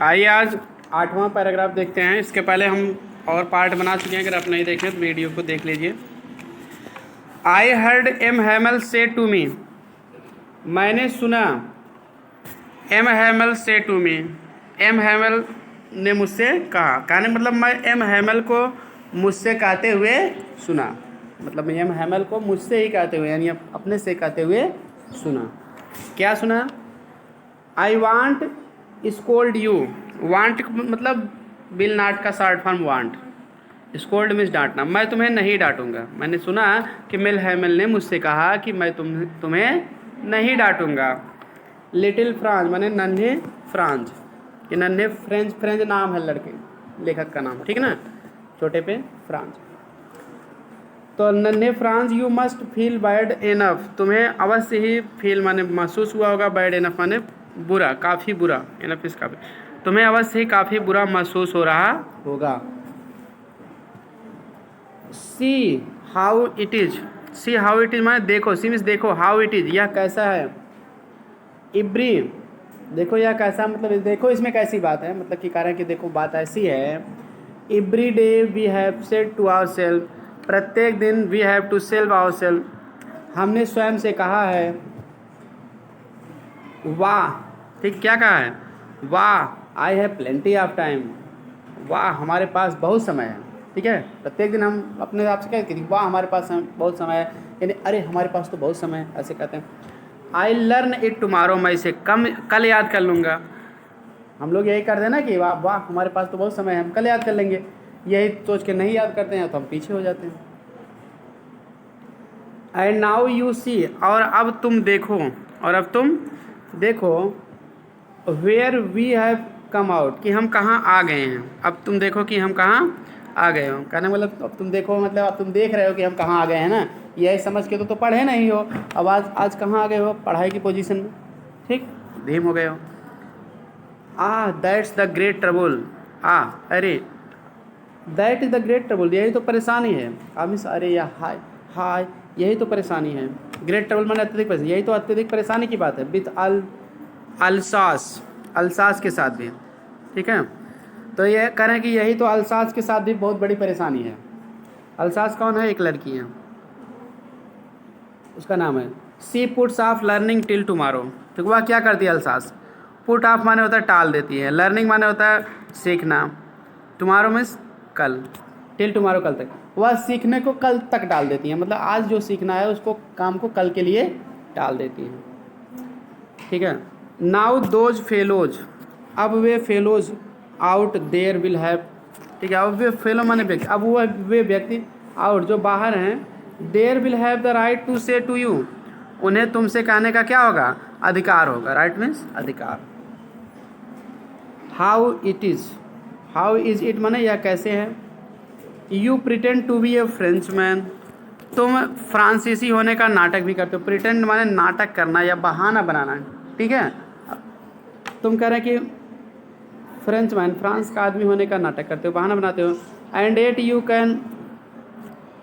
आइए आज 8वां पैराग्राफ देखते हैं। इसके पहले हम और पार्ट बना चुके हैं, अगर आप नहीं देखें तो वीडियो को देख लीजिए। आई हर्ड एम हैमल से टू मी, मैंने सुना। एम हैमल से टू मी, एम हैमल ने मुझसे कहा। कहने मतलब मैं एम हैमल को मुझसे कहते हुए सुना, मतलब एम हैमल को मुझसे ही कहते हुए यानी अपने से कहते हुए सुना। क्या सुना? I won't scold you. Won't मतलब विल नॉट का short form won't. Scold means डांटना। मैं तुम्हें नहीं डांटूंगा। मैंने सुना कि मिल हैमल ने मुझसे कहा कि मैं तुम्हें नहीं डांटूंगा। लिटिल फ्रांज माने नन्हे फ्रांज, ये नन्हे फ्रेंच नाम है लड़के, लेखक का नाम, ठीक ना, छोटे पे फ्रांज। तो नन्हे Franz you must feel bad enough, तुम्हें अवश्य ही फील माने महसूस हुआ होगा, बैड इनफ माने बुरा, काफ़ी बुरा, इनफ इस काफ़ी, तुम्हें अवश्य ही काफ़ी बुरा महसूस हो रहा होगा। See how it is, see how it is माने देखो, सी मीन्स देखो, हाउ इट इज यह कैसा है। इब्री देखो यह कैसा, मतलब देखो इसमें कैसी बात है, मतलब कि कारण कि देखो बात ऐसी है। Every day we have said to our self, प्रत्येक दिन we have to self our self, हमने स्वयं से कहा है। वाह, ठीक, क्या कहा है? वाह I have plenty of time, वाह हमारे पास बहुत समय है, ठीक है। प्रत्येक दिन हम अपने आप से कहते हैं वाह हमारे पास बहुत समय है, यानी अरे हमारे पास तो बहुत समय है, ऐसे कहते हैं। आई लर्न इट टुमारो, मैं इसे कल याद कर लूँगा। हम लोग यही करते हैं ना कि वाह वाह हमारे पास तो बहुत समय है, हम कल याद कर लेंगे। यही सोच के नहीं याद करते हैं तो हम पीछे हो जाते हैं। एंड नाउ यू सी, और अब तुम देखो, और अब तुम देखो। Where we have come out, कि हम कहाँ आ गए हैं। अब तुम देखो कि हम कहाँ आ गए हो, कहने मतलब अब तुम देखो मतलब अब तुम देख रहे हो कि हम कहाँ आ गए हैं ना, यही समझ के तो पढ़े नहीं हो। अब आज कहाँ आ गए हो? पढ़ाई की पोजीशन में, ठीक, धीम हो गए हो। दैट्स द ग्रेट ट्रबल, अरे that is the great trouble, यही तो परेशानी है। मिस अरे या हाय हाय, यही तो परेशानी है। ग्रेट ट्रबल माने अत्यधिक परेशानी, यही तो अत्यधिक परेशानी की बात है। विथ अल्सास, अल्सास के साथ भी, ठीक है। तो ये कह रहे हैं कि यही तो अल्सास के साथ भी बहुत बड़ी परेशानी है। अल्सास कौन है? एक लड़की है, उसका नाम है। She puts off learning till tomorrow, तो वह क्या करती है अल्सास? पुट ऑफ माने होता है टाल देती है, लर्निंग माने होता है सीखना, टुमारो मीन्स कल, टिल टुमारो कल तक, वह सीखने को कल तक डाल देती है, मतलब आज जो सीखना है उसको काम को कल के लिए टाल देती है, ठीक है। नाउ दोज फेलोज, अब वे fellows out there will have, ठीक है। अब वे फेलो माने व्यक्ति, अब वे व्यक्ति आउट जो बाहर हैं, there will have the right to say to you, उन्हें तुमसे कहने का क्या होगा? अधिकार होगा। राइट मीन्स अधिकार। How it is, how is it माने यह कैसे है। You pretend to be a French man, तुम फ्रांसीसी होने का नाटक भी करते हो। प्रिटेंड माने नाटक करना या बहाना बनाना, ठीक है। तुम कह रहे हैं कि फ्रेंच मैन, फ्रांस का आदमी होने का नाटक करते हो, बहाना बनाते हो। And yet you can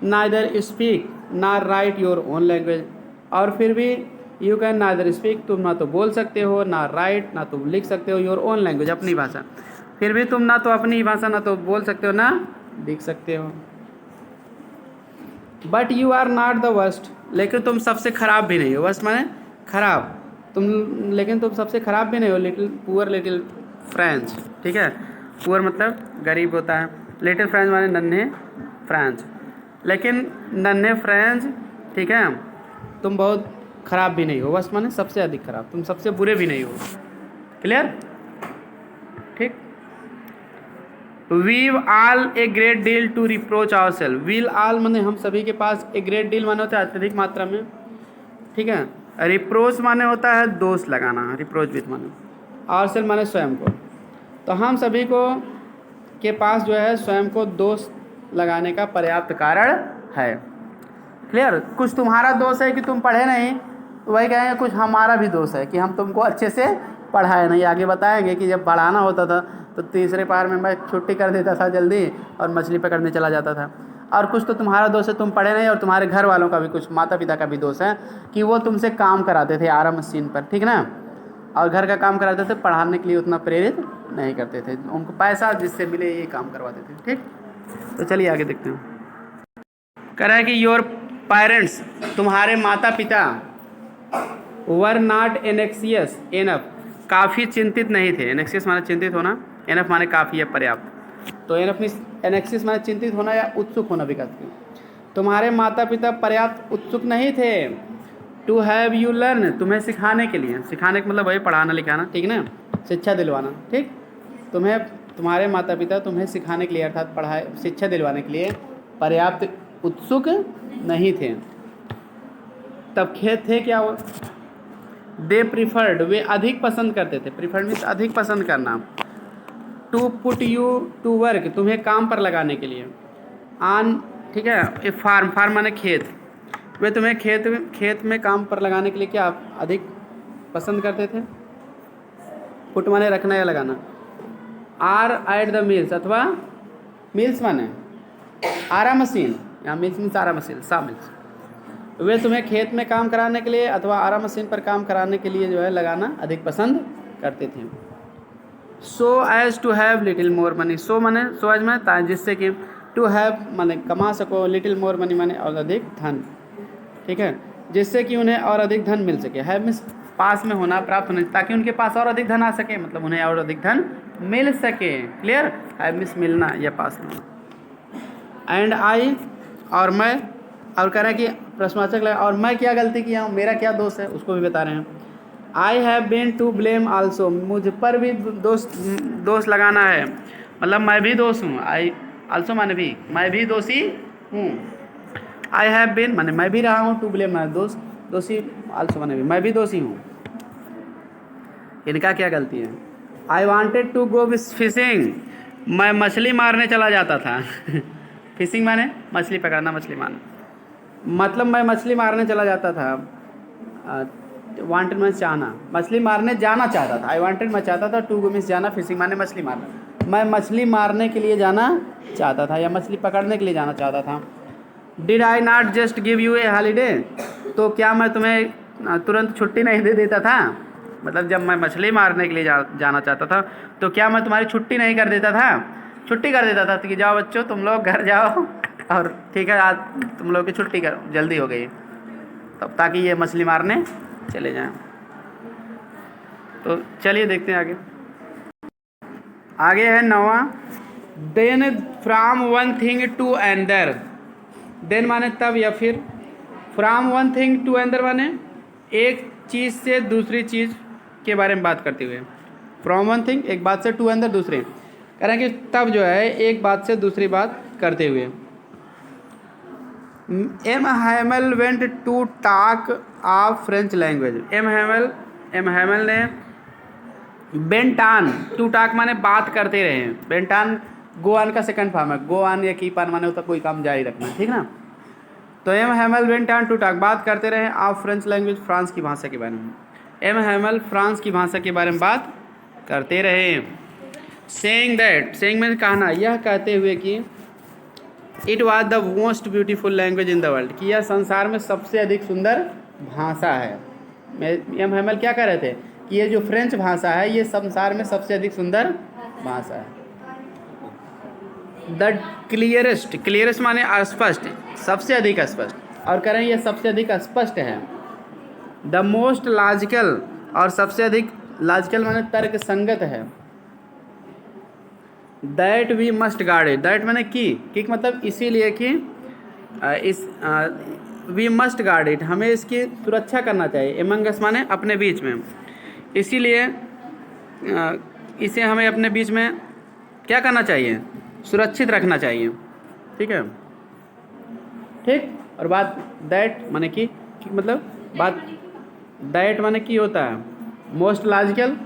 neither speak nor write your own language, और फिर भी यू कैन नाइदर स्पीक, तुम ना तो बोल सकते हो ना राइट, ना तुम लिख सकते हो, योर ओन लैंग्वेज अपनी भाषा, फिर भी तुम ना तो अपनी भाषा ना तो बोल सकते हो ना लिख सकते हो। But you are not the worst, लेकिन तुम सबसे खराब भी नहीं हो। वर्स्ट माने खराब, तुम, लेकिन तुम सबसे खराब भी नहीं हो। लिटिल पुअर लिटिल फ्रेंच, ठीक है। पुअर मतलब गरीब होता है, लिटिल फ्रेंच माने नन्हे फ्रेंच, लेकिन नन्हे फ्रेंच, ठीक है, तुम बहुत खराब भी नहीं हो। वर्स्ट माने सबसे अधिक खराब, तुम सबसे बुरे भी नहीं हो। क्लियर, ठीक। We've all a great deal to reproach our self, we'll all माने हम सभी के पास, ए ग्रेट डील माने होता है अत्यधिक मात्रा में, ठीक है। रिप्रोच माने होता है दोष लगाना, रिप्रोच विथ माने, आवर सेल्फ माने स्वयं को। तो हम सभी को के पास जो है स्वयं को दोष लगाने का पर्याप्त कारण है। क्लियर, कुछ तुम्हारा दोष है कि तुम पढ़े नहीं, तो वही कहेंगे कुछ हमारा भी दोष है कि हम तुमको अच्छे से पढ़ाए नहीं। आगे बताएंगे कि जब पढ़ाना होता था तो तीसरे पार में मैं छुट्टी कर देता था जल्दी और मछली पकड़ने चला जाता था। और कुछ तो तुम्हारा दोष है, तुम पढ़े नहीं, और तुम्हारे घर वालों का भी, कुछ माता पिता का भी दोष है कि वो तुमसे काम कराते थे आराम मशीन पर, ठीक ना, और घर का काम कराते थे, पढ़ाने के लिए उतना प्रेरित नहीं करते थे, उनको पैसा जिससे मिले ये काम करवाते थे। ठीक, तो चलिए आगे देखते हैं। कह रहा है कि योर पेरेंट्स, तुम्हारे माता पिता, वर नॉट एनेक्सियस एनफ, काफ़ी चिंतित नहीं थे। एनेक्सियस माने चिंतित होना, एनफ माने काफ़ी है, पर्याप्त। तो एनफ मीन्स एनेक्सियस माने चिंतित होना या उत्सुक होना विकास की। तुम्हारे माता पिता पर्याप्त उत्सुक नहीं थे टू हैव यू लर्न, तुम्हें सिखाने के लिए। सिखाने का मतलब वही पढ़ाना लिखाना, ठीक ना, शिक्षा दिलवाना। ठीक, तुम्हारे माता पिता तुम्हें सिखाने के लिए अर्थात पढ़ाए शिक्षा दिलवाने के लिए पर्याप्त उत्सुक नहीं थे। तब खेद थे क्या वो, दे प्रिफर्ड, वे अधिक पसंद करते थे। प्रिफर्ड मीन्स अधिक पसंद करना। To put you to work, तुम्हें काम पर लगाने के लिए। ऑन, ठीक है, ए फार्म, फार्म माने खेत, वे तुम्हें खेत में काम पर लगाने के लिए क्या अधिक पसंद करते थे। पुट माने रखना या लगाना। आर एट द मिल्स, अथवा मिल्स माने आरा मशीन, या मिल्स मीन्स आरा मशीन, सा मिल्स। वे तुम्हें खेत में काम कराने के लिए अथवा आरा मशीन पर काम कराने के लिए जो है लगाना अधिक पसंद करते थे। So as to have little more money, so माने सो एज माने जिससे कि, टू हैव माने कमा सको, लिटिल मोर मनी माने और अधिक धन। ठीक है, जिससे कि उन्हें और अधिक धन मिल सके। हैव मीन्स पास में होना, प्राप्त होना, ताकि उनके पास और अधिक धन आ सके, मतलब उन्हें और अधिक धन मिल सके। क्लियर, हैव मीन्स मिलना या पास में। एंड आई, और मैं, और कह रहे हैं कि प्रश्नवाचक लगा, और मैं क्या गलती किया हूँ, मेरा क्या दोष है, उसको भी बता रहे हैं। I have been to blame also, मुझ पर भी दोष लगाना है, मतलब मैं भी दोष हूँ। आई आल्सो माने भी, मैं भी दोषी हूँ। आई हैव बीन माने मैं भी रहा हूँ, टू ब्लेम माने दोषी, आल्सो माने भी, मैं भी दोषी हूँ। इनका क्या गलती है। I wanted to go fishing, मैं मछली मारने चला जाता था। फिशिंग माने मछली पकड़ना, मछली मारना, मतलब मैं मछली मारने चला जाता था। वांटेड मीन्स चाहना, मछली मारने जाना चाहता था। आई वांटेड मैं चाहता था, टू गो मीन्स जाना, फिशिंग माने मछली मारना, मैं मछली मारने के लिए जाना चाहता था या मछली पकड़ने के लिए जाना चाहता था। Did I not just give U A holiday, तो क्या मैं तुम्हें तुरंत छुट्टी नहीं दे देता था, मतलब जब मैं मछली मारने के लिए जाना चाहता था तो क्या मैं तुम्हारी छुट्टी नहीं कर देता था, छुट्टी कर देता था कि जाओ बच्चों तुम लोग घर जाओ, और ठीक है आज तुम लोग की छुट्टी कर, जल्दी हो गई, तब ताकि ये मछली मारने चले जाएं। तो चलिए देखते हैं आगे। आगे है 9वां, then from one thing to another. Then माने तब या फिर, from one thing to another माने एक चीज़ से दूसरी चीज़ के बारे में बात करते हुए। फ्रॉम वन थिंग, एक बात से, टू अनदर दूसरे, कह रहे हैं कि तब जो है एक बात से दूसरी बात करते हुए। M Hamel went to talk of French language. M Hamel ने बेंटान, टू टॉक माने बात करते रहे, बेंटान गो ऑन का सेकंड फॉर्म है, गो ऑन या कीप ऑन माने होता कोई काम जारी रखना, ठीक ना। तो M Hamel went on to talk, बात करते रहे ऑफ फ्रेंच लैंग्वेज, फ्रांस की भाषा के बारे में। एम हैमल फ्रांस की भाषा के बारे में बात करते रहे। सेइंग दैट, सेइंग में कहना, यह कहते हुए कि it was the most beautiful language in the world, कि यह संसार में सबसे अधिक सुंदर भाषा है। एम हैमल क्या कह रहे थे कि ये जो फ्रेंच भाषा है ये संसार में सबसे अधिक सुंदर भाषा है। द क्लियरेस्ट, क्लियरेस्ट माने स्पष्ट, सबसे अधिक स्पष्ट, और कह रहे हैं ये सबसे अधिक स्पष्ट है। द मोस्ट लॉजिकल, और सबसे अधिक लॉजिकल माने तर्क संगत है। That we must guard it, that माने कि मतलब इसीलिए कि वी मस्ट गार्ड इट, हमें इसकी सुरक्षा करना चाहिए। एमंग अस माने अपने बीच में, इसीलिए इसे हमें अपने बीच में क्या करना चाहिए, सुरक्षित रखना चाहिए, ठीक है। ठीक, और बात दैट माने कि मतलब बात, दैट माने की होता है, मोस्ट लॉजिकल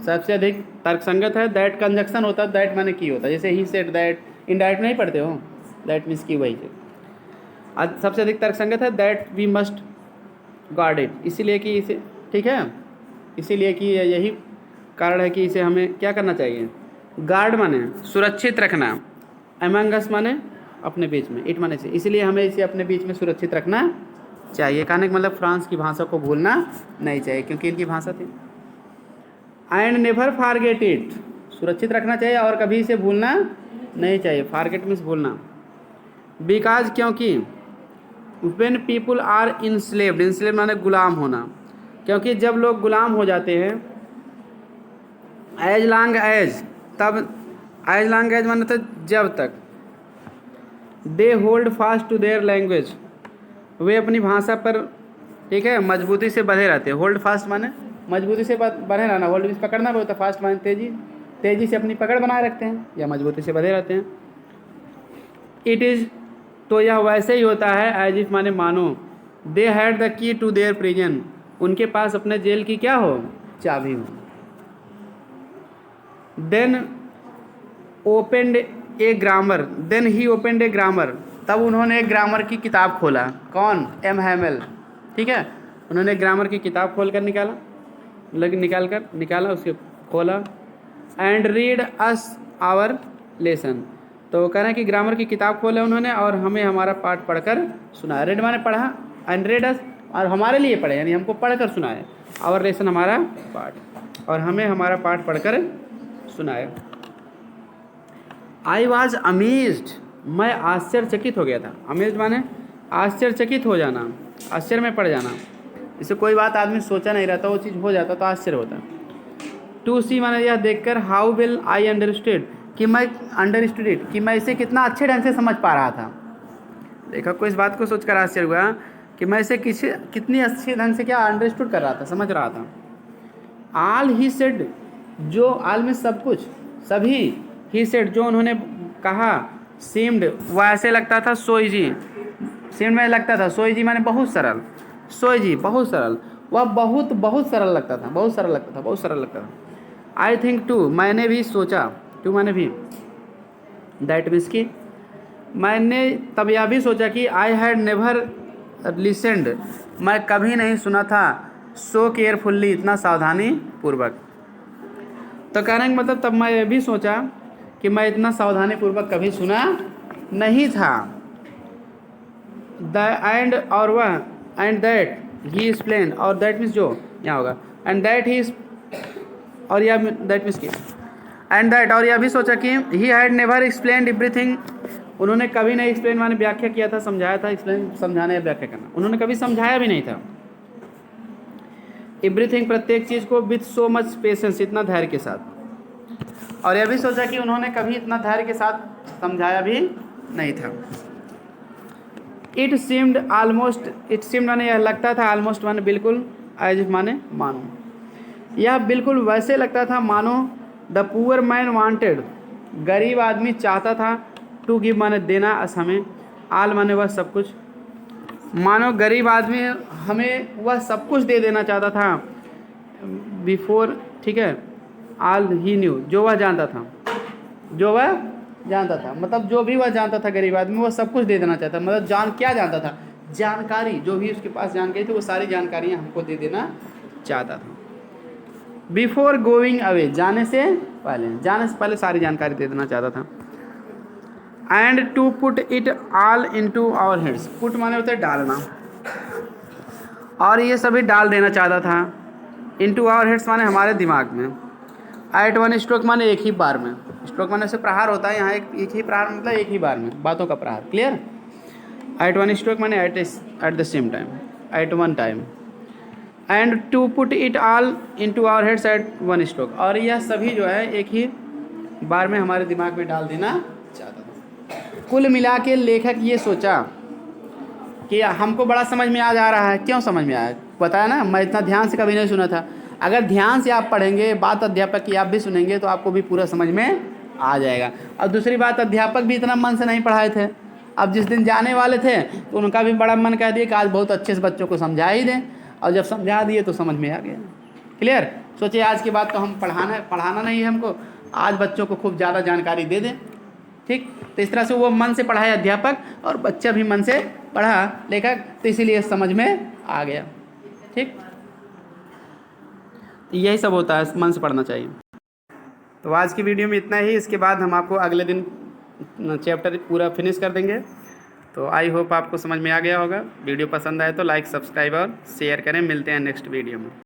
सबसे अधिक तर्कसंगत है, दैट कंजक्शन होता है, दैट माने की होता है, जैसे ही सेड दैट, इनडायरेक्ट नहीं पढ़ते हो, दैट मीन्स की, वही आज सबसे अधिक तर्कसंगत है। That we must guard it, इसीलिए कि इसे, ठीक है, इसीलिए कि यही कारण है कि इसे हमें क्या करना चाहिए, गार्ड माने सुरक्षित रखना, अमंग अस माने अपने बीच में, इट माने से, इसलिए हमें इसे अपने बीच में सुरक्षित रखना चाहिए। कहने का मतलब फ्रांस की भाषा को भूलना नहीं चाहिए क्योंकि इनकी भाषा थी। एंड नेवर फॉरगेट इट, सुरक्षित रखना चाहिए और कभी इसे भूलना नहीं चाहिए। फॉरगेट मीन्स भूलना। बिकॉज क्योंकि when people are enslaved, enslaved माने गुलाम होना, क्योंकि जब लोग गुलाम हो जाते हैं, एज लॉन्ग एज, तब एज लॉन्ग एज माने तो जब तक, they hold fast to their language, वे अपनी भाषा पर, ठीक है, मजबूती से बंधे रहते हैं। होल्ड फास्ट माने मजबूती से बंधे रहना, होल्ड मीन्स पकड़ना भी होता है, फास्ट माने तेजी, तेजी से अपनी पकड़ बनाए रखते हैं या मजबूती से बंधे रहते हैं। इट इज़, तो यह वैसे ही होता है, एज इफ माने मानो, they had the key to their prison, उनके पास अपने जेल की क्या हो, चाबी हो। Then opened a grammar, then he opened a grammar, तब उन्होंने एक ग्रामर की किताब खोला। कौन, एम हैमेल, ठीक है, उन्होंने ग्रामर की किताब खोल कर निकाला, उसके खोला। And read us our lesson, तो कह रहे हैं कि ग्रामर की किताब खोले उन्होंने और हमें हमारा पाठ पढ़कर सुनाया। रेड माने पढ़ा, एंड रेड अस, और हमारे लिए पढ़े, यानी हमको पढ़कर सुनाए। आवर लेसन हमारा पाठ, और हमें हमारा पाठ पढ़कर सुनाए। आई वॉज अमेज्ड, मैं आश्चर्यचकित हो गया था। अमेज्ड माने आश्चर्यचकित हो जाना, आश्चर्य में पड़ जाना। जैसे कोई बात आदमी सोचा नहीं रहता, वो चीज़ हो जाता तो आश्चर्य होता। टू सी माने यह देखकर, हाउ विल आई अंडरस्टूड, कि मैं अंडरस्टूड इट, कि मैं इसे कितना अच्छे ढंग से समझ पा रहा था। देखा, कोई इस बात को सोचकर आश्चर्य हुआ कि मैं इसे कितनी अच्छे ढंग से क्या अंडरस्टूड कर रहा था, समझ रहा था। आल ही सेड, जो आल में सब कुछ, सभी, ही सेड जो उन्होंने कहा, सीम्ड वह ऐसे लगता था, सो इजी, सीम्ड में लगता था, सो इजी माने बहुत सरल, सो इजी बहुत सरल, वह बहुत सरल लगता था, बहुत सरल लगता था। आई थिंक टू, मैंने भी सोचा, टू माने भी, दैट मीन्स की मैंने तब यह भी सोचा कि आई हैड नेवर लिसेंड, मैं कभी नहीं सुना था, सो केयरफुल्ली, इतना सावधानी पूर्वक। तो कहने का मतलब, तब मैं ये भी सोचा कि मैं इतना सावधानी पूर्वक कभी सुना नहीं था। द एंड, और वह, एंड दैट ही एक्सप्लेन, और दैट मीन्स जो यहाँ होगा, एंड दैट ही, और यह दैट मीन्स की, एंड दैट, और यह भी सोचा कि he had never explained everything, उन्होंने कभी नहीं एक्सप्लेन माने व्याख्या किया था, समझाया था, एक्सप्लेन समझाने या व्याख्या करना, उन्होंने कभी समझाया भी नहीं था। एवरीथिंग प्रत्येक चीज़ को, विथ सो मच पेशेंस, इतना धैर्य के साथ। और यह भी सोचा कि उन्होंने कभी इतना धैर्य के साथ समझाया भी नहीं था। It seemed almost, it seemed माने यह लगता था, ऑलमोस्ट माने बिल्कुल, एज इफ माने मानो, यह बिल्कुल वैसे लगता था मानो, द पुअर मैन वांटेड, गरीब आदमी चाहता था, टू गिव माने देना, अस हमें, आल माने वह सब कुछ, मानो गरीब आदमी हमें वह सब कुछ दे देना चाहता था। बिफोर, ठीक है, आल ही न्यू, जो वह जानता था, मतलब जो भी वह जानता था, गरीब आदमी वह सब कुछ दे देना चाहता, मतलब क्या जानता था, जानकारी, जो भी उसके पास जानकारी थी वो सारी जानकारियाँ हमको दे देना चाहता था। बिफोर गोइंग अवे, जाने से पहले सारी जानकारी दे देना चाहता था। And to put it all into our heads, put माने होता है डालना, और ये सभी डाल देना चाहता था। इनटू आवर हेड्स माने हमारे दिमाग में। एट वन स्ट्रोक माने एक ही बार में, स्ट्रोक माने से प्रहार होता है, यहाँ एक ही प्रहार मतलब एक ही बार में, बातों का प्रहार, क्लियर। एट वन स्ट्रोक माने at the same time, at one time. And to put it all into our heads at one stroke, और यह सभी जो है एक ही बार में हमारे दिमाग में डाल देना चाहता था। कुल मिला के लेखक ये सोचा कि हमको बड़ा समझ में आ जा रहा है। क्यों समझ में आया, बताया ना, मैं इतना ध्यान से कभी नहीं सुना था। अगर ध्यान से आप पढ़ेंगे, बात अध्यापक की आप भी सुनेंगे, तो आपको भी पूरा समझ में आ जाएगा। और दूसरी बात, अध्यापक भी इतना मन से नहीं पढ़ाए थे। अब जिस दिन जाने वाले थे तो उनका भी बड़ा मन कह दिया कि आज बहुत अच्छे से बच्चों को समझा ही दें, और जब समझा दिए तो समझ में आ गया, क्लियर। सोचिए आज के बाद तो हम पढ़ाना नहीं है हमको, आज बच्चों को खूब ज़्यादा जानकारी दे दें, ठीक। तो इस तरह से वो मन से पढ़ाए अध्यापक, और बच्चा भी मन से पढ़ा लेखक, तो इसीलिए समझ में आ गया, ठीक। यही सब होता है, मन से पढ़ना चाहिए। तो आज की वीडियो में इतना ही, इसके बाद हम आपको अगले दिन चैप्टर पूरा फिनिश कर देंगे। तो आई होप आपको समझ में आ गया होगा। वीडियो पसंद आए तो लाइक, सब्सक्राइब और शेयर करें। मिलते हैं नेक्स्ट वीडियो में।